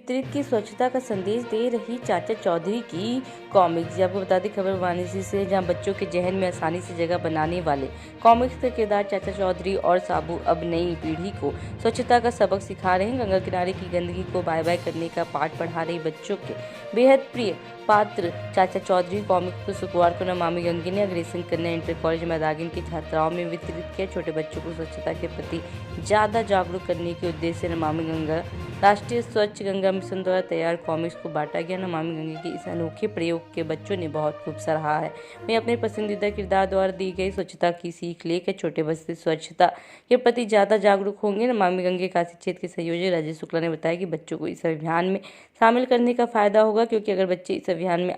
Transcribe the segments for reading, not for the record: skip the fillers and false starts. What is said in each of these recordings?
वितरित की स्वच्छता का संदेश दे रही चाचा चौधरी की कॉमिक्स। आपको बता दें खबर वाराणसी से, जहां बच्चों के जहन में आसानी से जगह बनाने वाले कॉमिक्स के किरदार चाचा चौधरी और साबू अब नई पीढ़ी को स्वच्छता का सबक सिखा रहे हैं। गंगा किनारे की गंदगी को बाय बाय करने का पाठ पढ़ा रही बच्चों के बेहद प्रिय पात्र चाचा चौधरी कॉमिक्स को शुक्रवार को नमामि गंगे ने अग्रसेन कन्या इंटर कॉलेज मैदागिन की छात्राओं में वितरित किया। छोटे बच्चों को स्वच्छता के प्रति ज़्यादा जागरूक करने के उद्देश्य से नमामि गंगा राष्ट्रीय स्वच्छ गंगा मिशन द्वारा तैयार कॉमिक्स को बांटा गया। नमामि गंगे के इस अनोखे प्रयोग के बच्चों ने बहुत खूब सराहा है। वे अपने पसंदीदा किरदार द्वारा दी गई स्वच्छता की सीख लेकर छोटे बच्चे स्वच्छता के प्रति ज़्यादा जागरूक होंगे। नमामि गंगे काशी क्षेत्र के संयोजक राजेश शुक्ला ने बताया कि बच्चों को इस अभियान में शामिल करने का फायदा होगा, क्योंकि अगर बच्चे इस अभियान में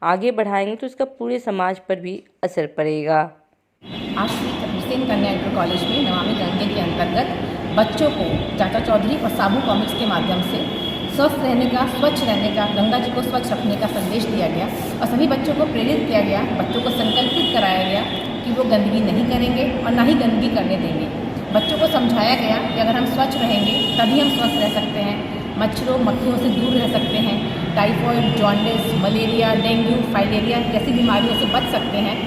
आगे बढ़ाएंगे तो इसका पूरे समाज पर भी असर पड़ेगा। आज अग्रसेन कन्या इंटर कॉलेज में नमामि गंगे के अंतर्गत बच्चों को चाचा चौधरी और साबू कॉमिक्स के माध्यम से स्वस्थ रहने का, स्वच्छ रहने का, गंगा जी को स्वच्छ रखने का संदेश दिया गया और सभी बच्चों को प्रेरित किया गया। बच्चों को संकल्पित कराया गया कि वो गंदगी नहीं करेंगे और ना ही गंदगी करने देंगे। बच्चों को समझाया गया कि अगर हम स्वच्छ रहेंगे तभी हम स्वस्थ रह सकते हैं, मच्छरों मक्खियों से दूर रह सकते हैं, typhoid, jaundice, malaria, dengue, filaria जैसी बीमारियों से बच सकते हैं।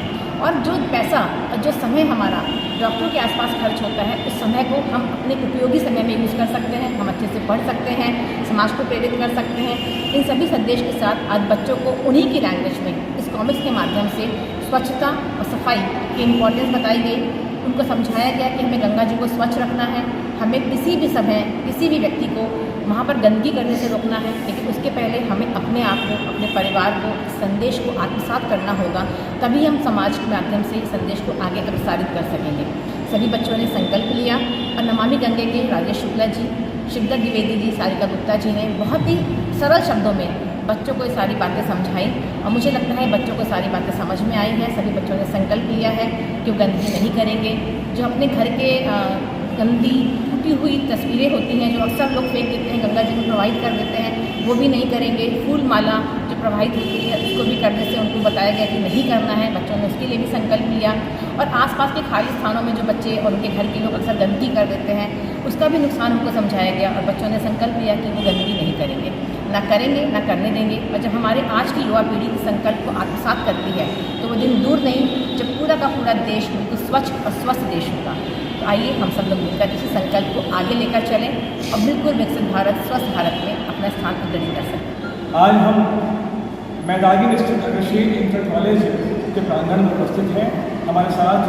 और जो पैसा और जो समय हमारा डॉक्टरों के आसपास खर्च होता है, उस समय को हम अपने उपयोगी समय में यूज़ कर सकते हैं, हम अच्छे से पढ़ सकते हैं, समाज को प्रेरित कर सकते हैं। इन सभी संदेश के साथ आज बच्चों को उन्हीं की लैंग्वेज में इस कॉमिक्स के माध्यम से स्वच्छता और सफाई की इम्पोर्टेंस बताई गई। उनको समझाया गया कि हमें गंगा जी को स्वच्छ रखना है, हमें किसी भी समय किसी भी व्यक्ति को वहाँ पर गंदगी करने से रोकना है, लेकिन उसके पहले हमें अपने आप को, अपने परिवार को, संदेश को आत्मसात करना होगा, तभी हम समाज के माध्यम से संदेश को आगे प्रसारित कर सकेंगे। सभी बच्चों ने संकल्प लिया और नमामि गंगे के राजेश शुक्ला जी, शिवदत्त द्विवेदी जी, सारिका गुप्ता जी ने बहुत ही सरल शब्दों में बच्चों को ये सारी बातें समझाई और मुझे लगता है बच्चों को सारी बातें समझ में आई हैं। सभी बच्चों ने संकल्प लिया है कि वो गंदगी नहीं करेंगे। जो अपने घर के गंदी टूटी हुई तस्वीरें होती हैं जो अक्सर लोग फेंक देते हैं, गंगा जी में प्रोवाइड कर देते हैं, वो भी नहीं करेंगे। फूल माला जो प्रवाहित होती है उसको भी करने से उनको बताया गया कि नहीं करना है। बच्चों ने उसके लिए भी संकल्प लिया और आसपास के खाली स्थानों में जो बच्चे और उनके घर के लोग अक्सर गंदगी कर देते हैं उसका भी नुकसान उनको समझाया गया और बच्चों ने संकल्प लिया कि वो गंदगी नहीं करेंगे, ना करेंगे, ना करने देंगे। और जब हमारे आज की युवा पीढ़ी इस संकल्प को आत्मसात करती है तो वो दिन दूर नहीं जब पूरा का पूरा देश बिल्कुल स्वच्छ और स्वस्थ देश होगा। तो आइए हम सब लोग मिलकर इसी संकल्प को आगे लेकर चलें और बिल्कुल विकसित भारत, स्वस्थ भारत में अपना स्थान अग्रणी कर सकें। आज हम मैदागिन स्थित अग्रसेन इंटर कॉलेज के प्रांगण में उपस्थित हैं। हमारे साथ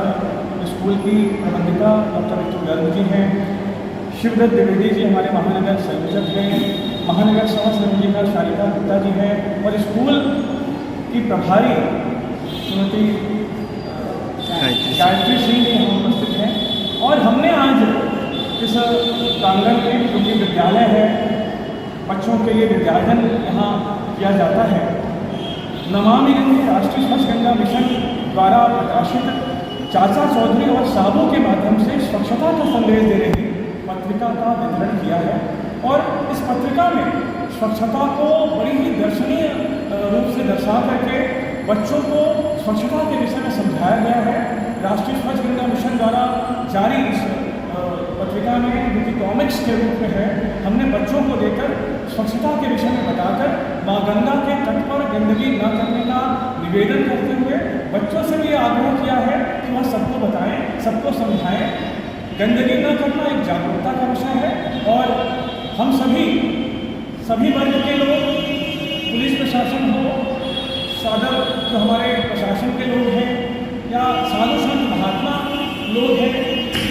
स्कूल की प्रबंधिका डॉक्टर ऋतु गर्ग जी हैं, शिवदत्त द्विवेदी जी हमारे महानगर संयोजक हैं, महानगर सह संयोजिका सारिका गुप्ता जी हैं और स्कूल की प्रभारी श्रीमती गायत्री सिंह जी हम उपस्थित हैं। और हमने आज इस प्रांगण में जो कि विद्यालय है, बच्चों के लिए विद्यार्जन यहाँ किया जाता है, नमामि गंगे राष्ट्रीय स्वच्छ गंगा मिशन द्वारा प्रकाशित चाचा चौधरी और साबू के माध्यम से स्वच्छता का संदेश दे रही पत्रिका का वितरण किया है। और इस पत्रिका में स्वच्छता को बड़ी ही दर्शनीय रूप से दर्शा करके बच्चों को स्वच्छता के विषय में समझाया गया है। राष्ट्रीय स्वच्छ गंगा मिशन द्वारा जारी इस पत्रिका में जो कि कॉमिक्स के रूप में है, हमने बच्चों को देकर स्वच्छता के विषय में बताकर माँ गंगा के तट पर गंदगी न करने का निवेदन करते हुए बच्चों से भी आग्रह किया है कि वह सबको बताएं, सबको समझाएं। गंदगी न करना एक जागरूकता का विषय है और हम सभी वर्ग के लोग, पुलिस प्रशासन हो, सादर जो हमारे प्रशासन के लोग हैं या साधु संत महात्मा लोग हैं,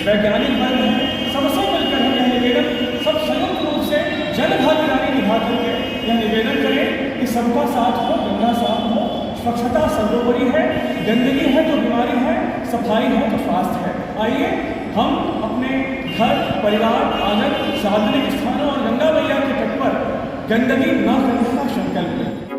वैज्ञानिक वर्ग हैं, सबसे मिलकर हम यह निवेदन सब संयुक्त रूप से जन भागीदारी निभा करके यह निवेदन करें कि सबका साथ हो, गंगा साफ हो, स्वच्छता सर्वोपरि है, गंदगी है तो बीमारी है, सफाई है तो स्वास्थ्य है। आइए हम अपने घर, परिवार, आंगन, सार्वजनिक स्थानों और गंगा मैया के तट पर गंदगी न करने का संकल्प लें।